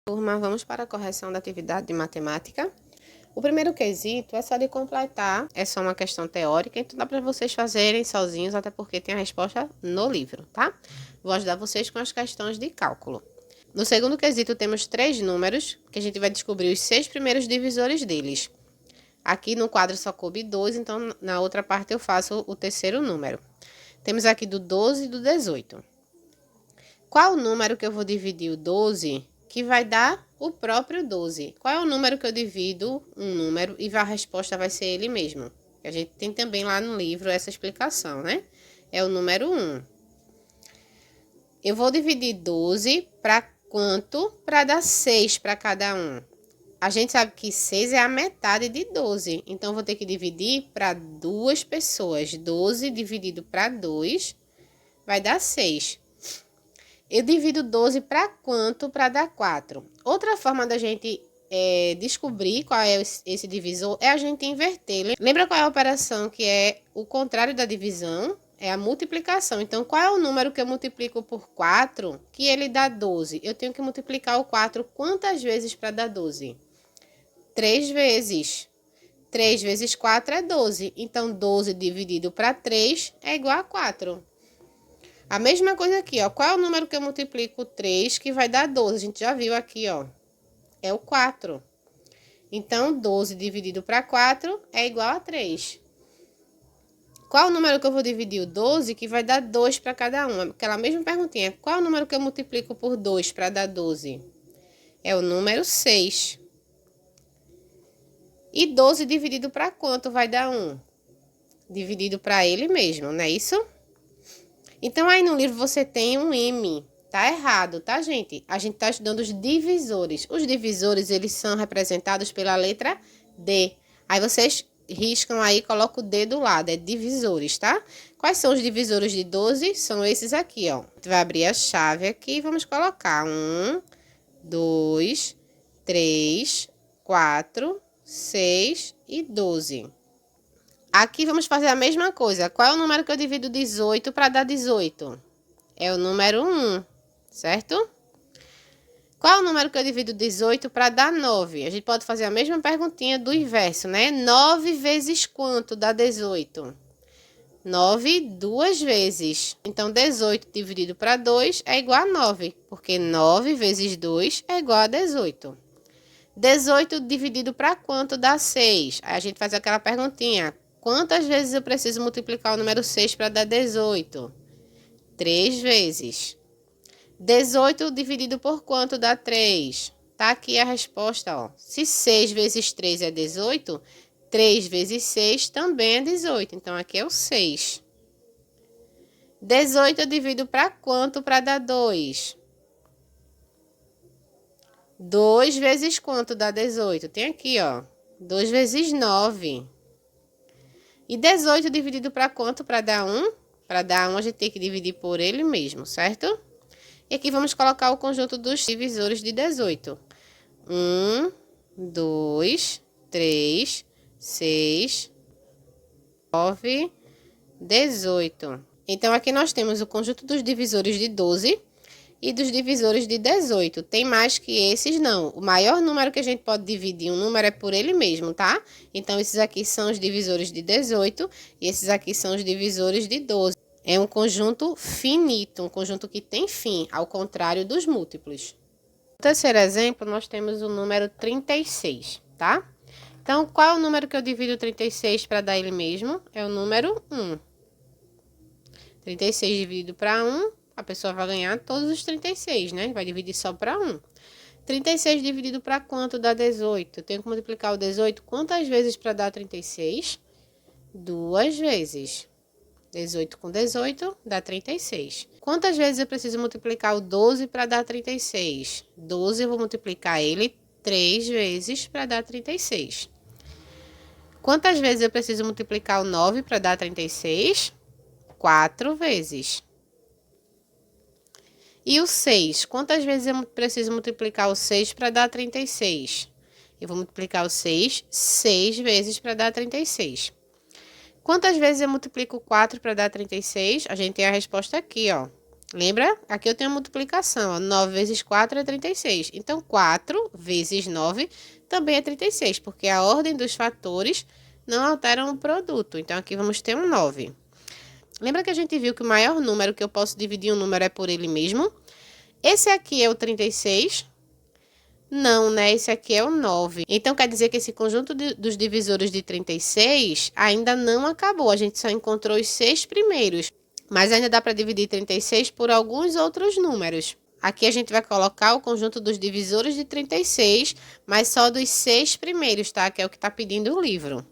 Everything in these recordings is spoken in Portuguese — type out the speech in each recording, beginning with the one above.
Turma, vamos para a correção da atividade de matemática. O primeiro quesito é só de completar, é só uma questão teórica, então dá para vocês fazerem sozinhos, até porque tem a resposta no livro, tá? Vou ajudar vocês com as questões de cálculo. No segundo quesito temos 3 números, que a gente vai descobrir os 6 primeiros divisores deles. Aqui no quadro só coube 2, então na outra parte eu faço o terceiro número. Temos aqui do 12 e do 18. Qual o número que eu vou dividir o 12 que vai dar o próprio 12? Qual é o número que eu divido um número e a resposta vai ser ele mesmo? A gente tem também lá no livro essa explicação, né? É o número 1. Eu vou dividir 12 para quanto? Para dar 6 para cada um. A gente sabe que 6 é a metade de 12. Então, eu vou ter que dividir para 2 pessoas. 12 dividido para 2 vai dar 6. Eu divido 12 para quanto? Para dar 4. Outra forma da gente descobrir qual é esse divisor é a gente inverter. Lembra qual é a operação que é o contrário da divisão? É a multiplicação. Então, qual é o número que eu multiplico por 4 que ele dá 12? Eu tenho que multiplicar o 4 quantas vezes para dar 12? 3 vezes. 3 vezes 4 é 12. Então, 12 dividido para 3 é igual a 4. A mesma coisa aqui, ó. Qual é o número que eu multiplico 3 que vai dar 12? A gente já viu aqui, ó. É o 4. Então, 12 dividido para 4 é igual a 3. Qual o número que eu vou dividir o 12 que vai dar 2 para cada um? Aquela mesma perguntinha. Qual é o número que eu multiplico por 2 para dar 12? É o número 6. E 12 dividido para quanto vai dar 1? Dividido para ele mesmo, não é isso? Então, aí no livro você tem um M. Tá errado, tá, gente? A gente tá estudando os divisores. Os divisores, eles são representados pela letra D. Aí vocês riscam aí, colocam o D do lado. É divisores, tá? Quais são os divisores de 12? São esses aqui, ó. A gente vai abrir a chave aqui e vamos colocar 1, 2, 3, 4, 6 e 12. Aqui vamos fazer a mesma coisa. Qual é o número que eu divido 18 para dar 18? É o número 1, certo? Qual é o número que eu divido 18 para dar 9? A gente pode fazer a mesma perguntinha do inverso, né? 9 vezes quanto dá 18? 9 duas vezes. Então, 18 dividido para 2 é igual a 9, porque 9 vezes 2 é igual a 18. 18 dividido para quanto dá 6? Aí a gente faz aquela perguntinha. Quantas vezes eu preciso multiplicar o número 6 para dar 18? 3 vezes. 18 dividido por quanto dá 3? Tá aqui a resposta, ó. Se 6 vezes 3 é 18, 3 vezes 6 também é 18. Então, aqui é o 6. 18 eu divido para quanto para dar 2? 2 vezes quanto dá 18? Tem aqui, ó. 2 vezes 9. E 18 dividido para quanto? Para dar 1? Para dar 1, a gente tem que dividir por ele mesmo, certo? E aqui vamos colocar o conjunto dos divisores de 18. 1, 2, 3, 6, 9, 18. Então, aqui nós temos o conjunto dos divisores de 12 e dos divisores de 18. Tem mais que esses, não. O maior número que a gente pode dividir um número é por ele mesmo, tá? Então, esses aqui são os divisores de 18 e esses aqui são os divisores de 12. É um conjunto finito, um conjunto que tem fim, ao contrário dos múltiplos. No terceiro exemplo, nós temos o número 36, tá? Então, qual é o número que eu divido 36 para dar ele mesmo? É o número 1. 36 dividido para 1, a pessoa vai ganhar todos os 36, né? Vai dividir só para 1. 36 dividido para quanto dá 18? Eu tenho que multiplicar o 18 quantas vezes para dar 36? 2 vezes. 18 com 18 dá 36. Quantas vezes eu preciso multiplicar o 12 para dar 36? 12 eu vou multiplicar ele 3 vezes para dar 36. Quantas vezes eu preciso multiplicar o 9 para dar 36? 4 vezes. E o 6? Quantas vezes eu preciso multiplicar o 6 para dar 36? Eu vou multiplicar o 6 6 vezes para dar 36. Quantas vezes eu multiplico 4 para dar 36? A gente tem a resposta aqui, ó. Lembra? Aqui eu tenho a multiplicação, ó. 9 vezes 4 é 36. Então, 4 vezes 9 também é 36, porque a ordem dos fatores não alteram o produto. Então, aqui vamos ter um 9. Lembra que a gente viu que o maior número que eu posso dividir um número é por ele mesmo? Esse aqui é o 36? Não, né? Esse aqui é o 9. Então, quer dizer que esse conjunto dos divisores de 36 ainda não acabou. A gente só encontrou os 6 primeiros. Mas ainda dá para dividir 36 por alguns outros números. Aqui a gente vai colocar o conjunto dos divisores de 36, mas só dos 6 primeiros, tá? Que é o que está pedindo o livro.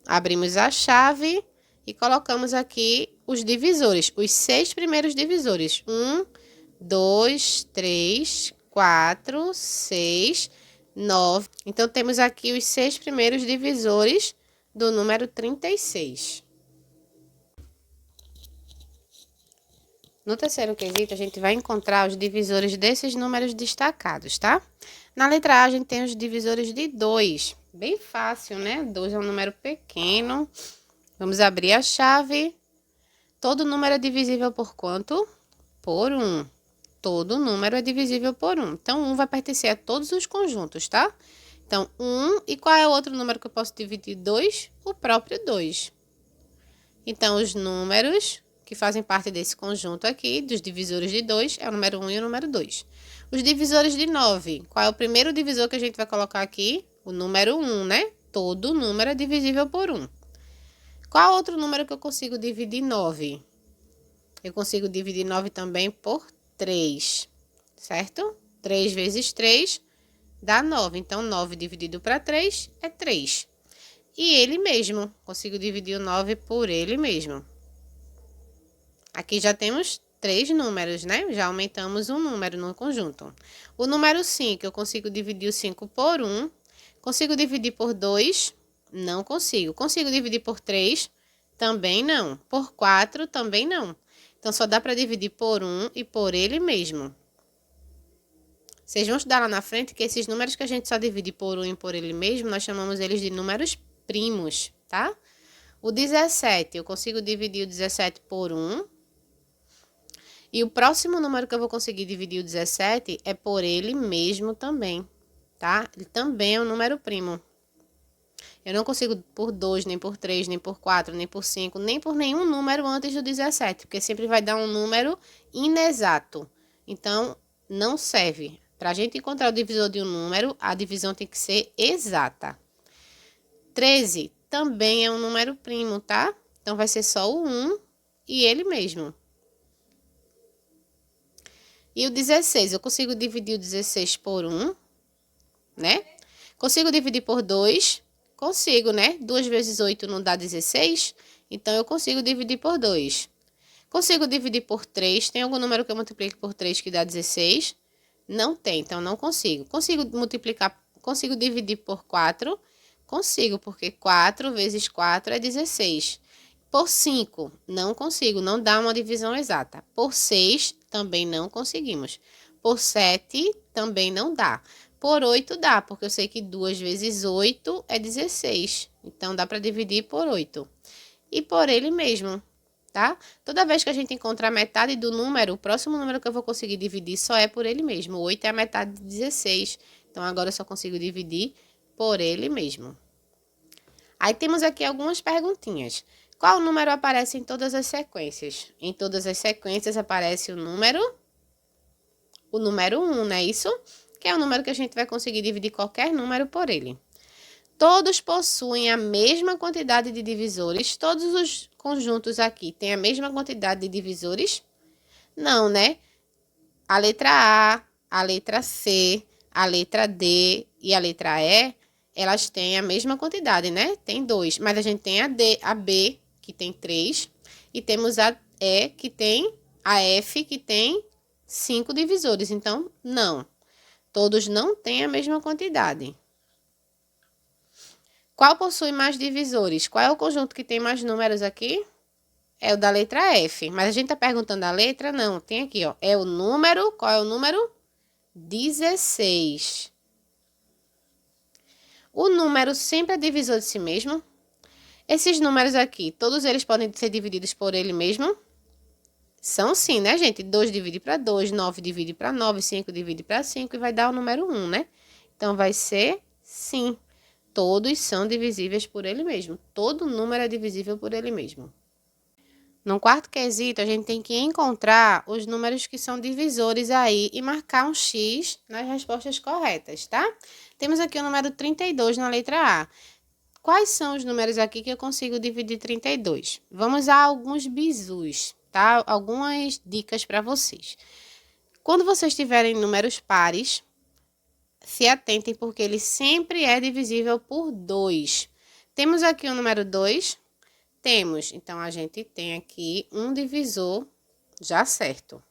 Abrimos a chave e colocamos aqui os divisores, os 6 primeiros divisores. 1, 2, 3, 4, 6, 9. Então, temos aqui os 6 primeiros divisores do número 36. No terceiro quesito, a gente vai encontrar os divisores desses números destacados, tá? Na letra A, a gente tem os divisores de 2. Bem fácil, né? 2 é um número pequeno. Vamos abrir a chave. Todo número é divisível por quanto? Por 1. Todo número é divisível por 1. Então, 1 vai pertencer a todos os conjuntos, tá? Então, 1. E qual é o outro número que eu posso dividir 2? O próprio 2. Então, os números que fazem parte desse conjunto aqui, dos divisores de 2, é o número 1 e o número 2. Os divisores de 9. Qual é o primeiro divisor que a gente vai colocar aqui? O número 1, né? Todo número é divisível por 1. Qual outro número que eu consigo dividir 9? Eu consigo dividir 9 também por 3, certo? 3 vezes 3 dá 9. Então, 9 dividido para 3 é 3. E ele mesmo, consigo dividir o 9 por ele mesmo. Aqui já temos 3 números, né? Já aumentamos um número no conjunto. O número 5, eu consigo dividir o 5 por 1. Consigo dividir por 2? Não consigo. Consigo dividir por 3? Também não. Por 4? Também não. Então, só dá para dividir por 1 e por ele mesmo. Vocês vão estudar lá na frente que esses números que a gente só divide por 1 e por ele mesmo, nós chamamos eles de números primos, tá? O 17, eu consigo dividir o 17 por 1. E o próximo número que eu vou conseguir dividir o 17 é por ele mesmo também, tá? Ele também é um número primo. Eu não consigo por 2, nem por 3, nem por 4, nem por 5, nem por nenhum número antes do 17, porque sempre vai dar um número inexato. Então, não serve. Para a gente encontrar o divisor de um número, a divisão tem que ser exata. 13 também é um número primo, tá? Então, vai ser só o 1 e ele mesmo. E o 16, eu consigo dividir o 16 por 1, né? Consigo dividir por 2? Consigo, né? 2 vezes 8 não dá 16? Então, eu consigo dividir por 2. Consigo dividir por 3? Tem algum número que eu multiplique por 3 que dá 16? Não tem, então não consigo. Consigo dividir por 4? Consigo, porque 4 vezes 4 é 16. Por 5, não consigo, não dá uma divisão exata. Por 6, também não conseguimos. Por 7, também não dá. Por 8 dá, porque eu sei que 2 vezes 8 é 16. Então, dá para dividir por 8. E por ele mesmo, tá? Toda vez que a gente encontrar a metade do número, o próximo número que eu vou conseguir dividir só é por ele mesmo. 8 é a metade de 16. Então, agora eu só consigo dividir por ele mesmo. Aí temos aqui algumas perguntinhas. Qual número aparece em todas as sequências? Em todas as sequências aparece o número 1, não é isso? Que é o número que a gente vai conseguir dividir qualquer número por ele. Todos possuem a mesma quantidade de divisores? Todos os conjuntos aqui têm a mesma quantidade de divisores? Não, né? A letra a letra C, a letra D e a letra E, elas têm a mesma quantidade, né? Tem 2, mas a gente tem a B, que tem 3, e temos a E, que tem, a F, que tem 5 divisores. Então, não. Todos não têm a mesma quantidade. Qual possui mais divisores? Qual é o conjunto que tem mais números aqui? É o da letra F. Mas a gente tá perguntando a letra? Não. Tem aqui, ó. É o número. Qual é o número? 16. O número sempre é divisor de si mesmo? Esses números aqui, todos eles podem ser divididos por ele mesmo? São sim, né, gente? 2 divide para 2, 9 divide para 9, 5 divide para 5 e vai dar o número 1, né? Então, vai ser sim. Todos são divisíveis por ele mesmo. Todo número é divisível por ele mesmo. No quarto quesito, a gente tem que encontrar os números que são divisores aí e marcar um X nas respostas corretas, tá? Temos aqui o número 32 na letra A. Quais são os números aqui que eu consigo dividir 32? Vamos a alguns bizus, tá? Algumas dicas para vocês. Quando vocês tiverem números pares, se atentem porque ele sempre é divisível por 2. Temos aqui o número 2? Temos. Então, a gente tem aqui um divisor já certo.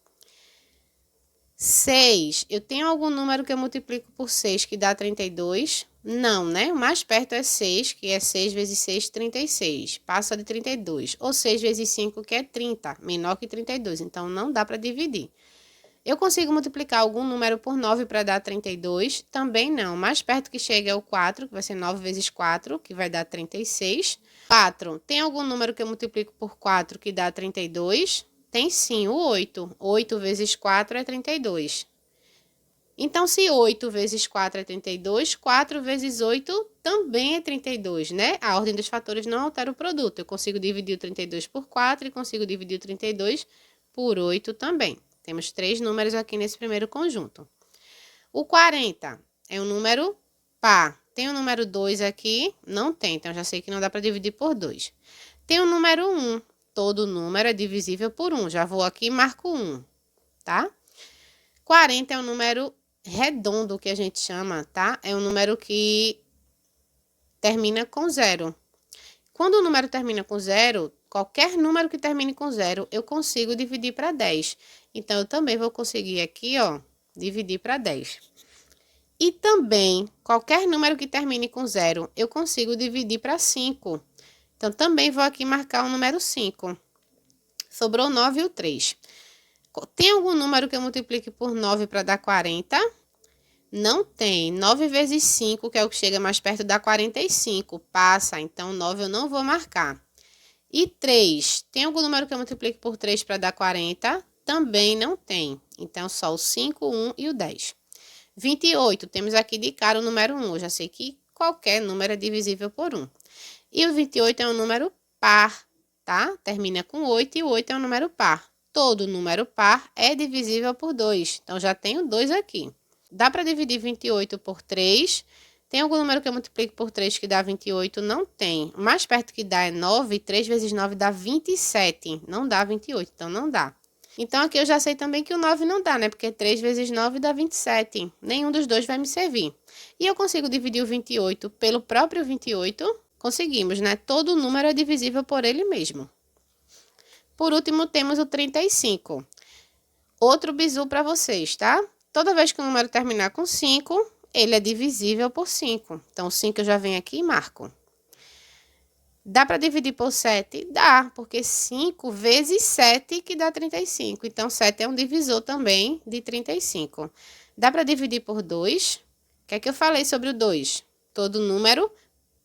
6. Eu tenho algum número que eu multiplico por 6 que dá 32? Não, né? O mais perto é 6, que é 6 vezes 6, 36. Passa de 32. Ou 6 vezes 5, que é 30, menor que 32. Então, não dá para dividir. Eu consigo multiplicar algum número por 9 para dar 32? Também não. O mais perto que chega é o 4, que vai ser 9 vezes 4, que vai dar 36. 4. Tem algum número que eu multiplico por 4 que dá 32? Tem sim, o 8. 8 vezes 4 é 32. Então, se 8 vezes 4 é 32, 4 vezes 8 também é 32, né? A ordem dos fatores não altera o produto. Eu consigo dividir o 32 por 4 e consigo dividir o 32 por 8 também. Temos 3 números aqui nesse primeiro conjunto. O 40 é um número par. Tem o número 2 aqui? Não tem, então já sei que não dá para dividir por 2. Tem o número 1. Todo número é divisível por 1. Já vou aqui e marco 1, tá? 40 é um número redondo que a gente chama, tá? É um número que termina com 0. Quando o número termina com 0, qualquer número que termine com 0, eu consigo dividir para 10. Então, eu também vou conseguir aqui, ó, dividir para 10. E também, qualquer número que termine com 0, eu consigo dividir para 5. Então, também vou aqui marcar o número 5. Sobrou 9 e o 3. Tem algum número que eu multiplique por 9 para dar 40? Não tem. 9 vezes 5, que é o que chega mais perto, dá 45. Passa, então 9 eu não vou marcar. E 3. Tem algum número que eu multiplique por 3 para dar 40? Também não tem. Então, só o 5, 1 e o 10. 28. Temos aqui de cara o número 1. Eu já sei que qualquer número é divisível por 1. E o 28 é um número par, tá? Termina com 8 e o 8 é um número par. Todo número par é divisível por 2. Então, já tenho 2 aqui. Dá para dividir 28 por 3. Tem algum número que eu multiplico por 3 que dá 28? Não tem. O mais perto que dá é 9. 3 vezes 9 dá 27. Não dá 28, então não dá. Então, aqui eu já sei também que o 9 não dá, né? Porque 3 vezes 9 dá 27. Nenhum dos dois vai me servir. E eu consigo dividir o 28 pelo próprio 28? Conseguimos, né? Todo número é divisível por ele mesmo. Por último, temos o 35. Outro bizu para vocês, tá? Toda vez que o número terminar com 5, ele é divisível por 5. Então, o 5 eu já venho aqui e marco. Dá para dividir por 7? Dá, porque 5 vezes 7 que dá 35. Então, 7 é um divisor também de 35. Dá para dividir por 2? O que é que eu falei sobre o 2? Todo número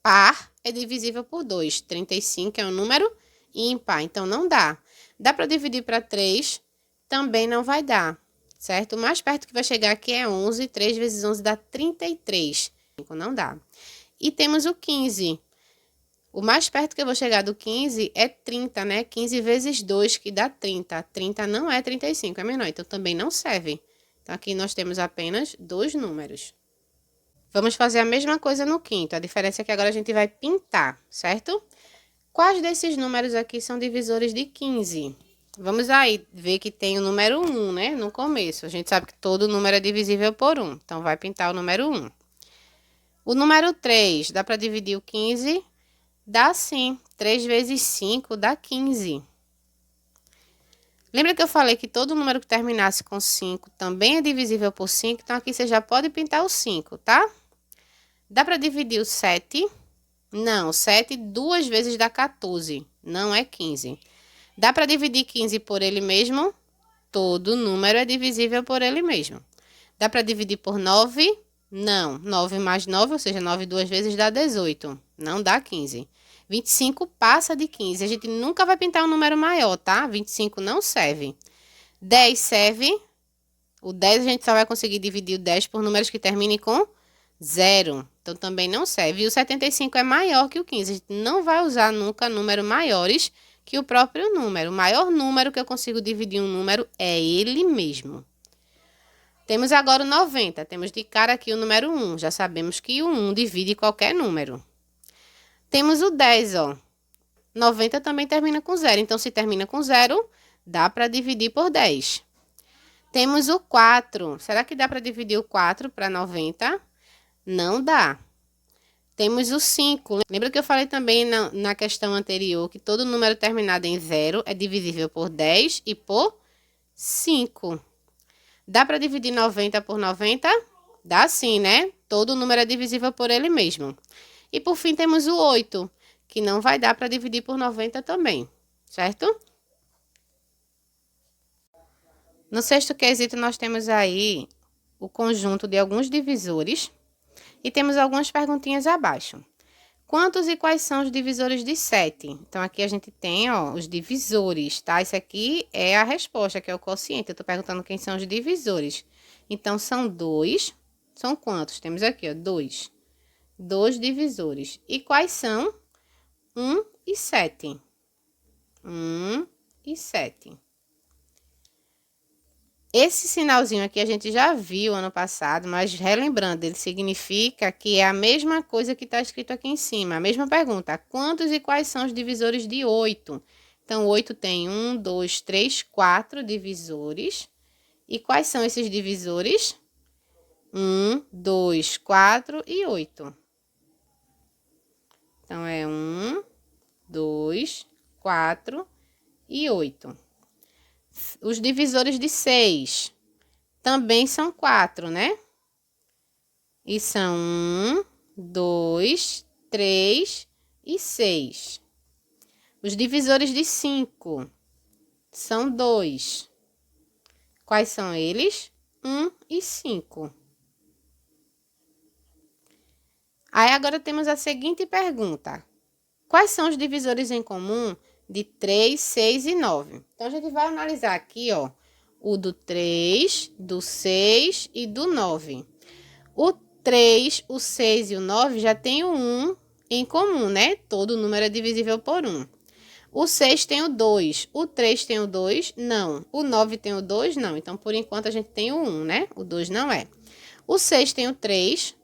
par é divisível por 2. 35 é um número ímpar, então não dá. Dá para dividir para 3? Também não vai dar, certo? O mais perto que vai chegar aqui é 11. 3 vezes 11 dá 33. Não dá. E temos o 15. O mais perto que eu vou chegar do 15 é 30, né? 15 vezes 2, que dá 30. 30 não é 35, é menor, então também não serve. Então, aqui nós temos apenas 2 números. Vamos fazer a mesma coisa no quinto. A diferença é que agora a gente vai pintar, certo? Quais desses números aqui são divisores de 15? Vamos aí ver que tem o número 1, né? No começo. A gente sabe que todo número é divisível por 1. Então, vai pintar o número 1. O número 3, dá para dividir o 15? Dá sim. 3 vezes 5 dá 15. Lembra que eu falei que todo número que terminasse com 5 também é divisível por 5? Então, aqui você já pode pintar o 5, tá? Dá para dividir o 7? Não, 7 2 vezes dá 14. Não é 15. Dá para dividir 15 por ele mesmo? Todo número é divisível por ele mesmo. Dá para dividir por 9? Não. 9 mais 9, ou seja, 9 duas vezes dá 18. Não dá 15. 25 passa de 15. A gente nunca vai pintar um número maior, tá? 25 não serve. 10 serve. O 10 a gente só vai conseguir dividir o 10 por números que terminem com 0. Então, também não serve. E o 75 é maior que o 15. A gente não vai usar nunca números maiores que o próprio número. O maior número que eu consigo dividir um número é ele mesmo. Temos agora o 90. Temos de cara aqui o número 1. Já sabemos que o 1 divide qualquer número. Temos o 10, ó. 90 também termina com 0. Então, se termina com 0, dá para dividir por 10. Temos o 4. Será que dá para dividir o 4 para 90? Não dá. Temos o 5. Lembra que eu falei também na questão anterior que todo número terminado em 0 é divisível por 10 e por 5. Dá para dividir 90 por 90? Dá sim, né? Todo número é divisível por ele mesmo. E por fim temos o 8, que não vai dar para dividir por 90 também, certo? No sexto quesito nós temos aí o conjunto de alguns divisores e temos algumas perguntinhas abaixo. Quantos e quais são os divisores de 7? Então, aqui a gente tem, ó, os divisores, tá? Isso aqui é a resposta, que é o quociente. Eu tô perguntando quem são os divisores. Então, são 2. São quantos? Temos aqui, ó, 2. 2 divisores. E quais são? 1 e 7. 1 e 7. Esse sinalzinho aqui a gente já viu ano passado, mas relembrando, ele significa que é a mesma coisa que está escrito aqui em cima. A mesma pergunta, quantos e quais são os divisores de 8? Então, 8 tem 1, 2, 3, 4 divisores. E quais são esses divisores? 1, 2, 4 e 8. Então, é 1, 2, 4 e 8. Os divisores de 6 também são 4, né? E são 1, 2, 3 e 6. Os divisores de 5 são 2. Quais são eles? 1 e 5. Aí agora temos a seguinte pergunta. Quais são os divisores em comum de 3, 6 e 9? Então, a gente vai analisar aqui, ó, o do 3, do 6 e do 9. O 3, o 6 e o 9 já tem o 1 em comum, né? Todo número é divisível por 1. O 6 tem o 2. O 3 tem o 2? Não. O 9 tem o 2? Não. Então, por enquanto, a gente tem o 1, né? O 2 não é. O 6 tem o 3.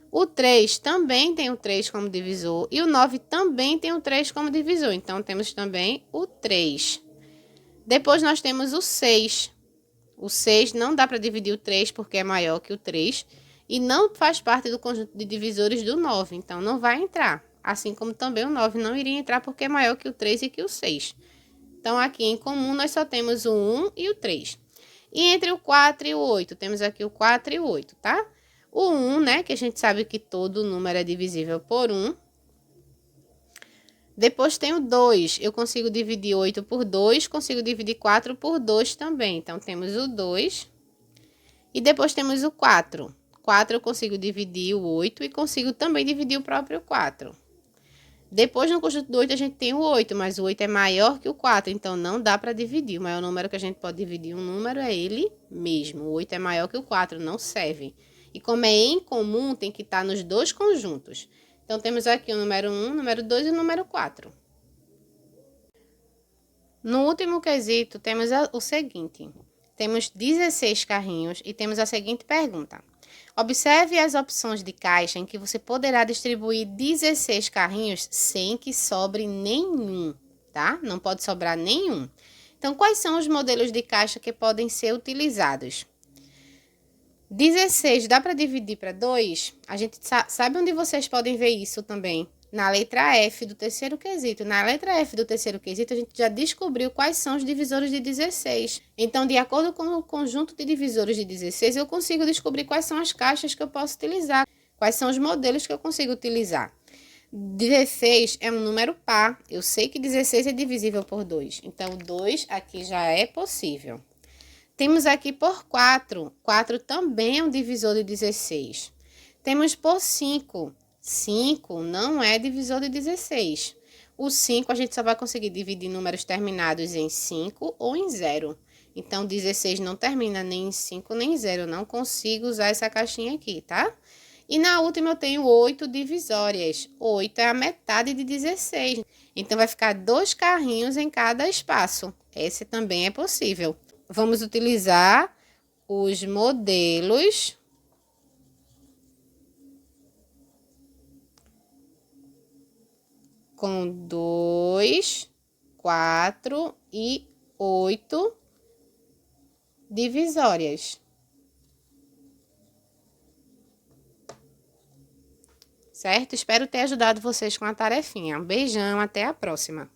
O 3 também tem o 3 como divisor. E o 9 também tem o 3 como divisor. Então, temos também o 3. Depois, nós temos o 6. O 6 não dá para dividir o 3 porque é maior que o 3. E não faz parte do conjunto de divisores do 9. Então, não vai entrar. Assim como também o 9 não iria entrar porque é maior que o 3 e que o 6. Então, aqui em comum, nós só temos o 1 e o 3. E entre o 4 e o 8, temos aqui o 4 e o 8, tá? O 1, né, que a gente sabe que todo número é divisível por 1. Depois tem o 2. Eu consigo dividir 8 por 2, consigo dividir 4 por 2 também. Então, temos o 2. E depois temos o 4. 4 eu consigo dividir o 8 e consigo também dividir o próprio 4. Depois, no conjunto do 8, a gente tem o 8, mas o 8 é maior que o 4, então não dá para dividir. O maior número que a gente pode dividir um número é ele mesmo. O 8 é maior que o 4, não serve. E como é em comum, tem que estar nos dois conjuntos. Então, temos aqui o número 1, o número 2 e o número 4. No último quesito, temos o seguinte. Temos 16 carrinhos e temos a seguinte pergunta. Observe as opções de caixa em que você poderá distribuir 16 carrinhos sem que sobre nenhum, tá? Não pode sobrar nenhum. Então, quais são os modelos de caixa que podem ser utilizados? 16 dá para dividir para 2? A gente sabe onde vocês podem ver isso também? Na letra F do terceiro quesito. Na letra F do terceiro quesito, a gente já descobriu quais são os divisores de 16. Então, de acordo com o conjunto de divisores de 16, eu consigo descobrir quais são as caixas que eu posso utilizar. Quais são os modelos que eu consigo utilizar. 16 é um número par. Eu sei que 16 é divisível por 2. Então, 2 aqui já é possível. Temos aqui por 4. 4 também é um divisor de 16. Temos por 5. 5 não é divisor de 16. O 5 a gente só vai conseguir dividir números terminados em 5 ou em 0. Então, 16 não termina nem em 5 nem em 0. Não consigo usar essa caixinha aqui, tá? E na última eu tenho 8 divisórias. 8 é a metade de 16. Então, vai ficar 2 carrinhos em cada espaço. Esse também é possível. Vamos utilizar os modelos com 2, 4 e 8 divisórias. Certo? Espero ter ajudado vocês com a tarefinha. Um beijão, até a próxima.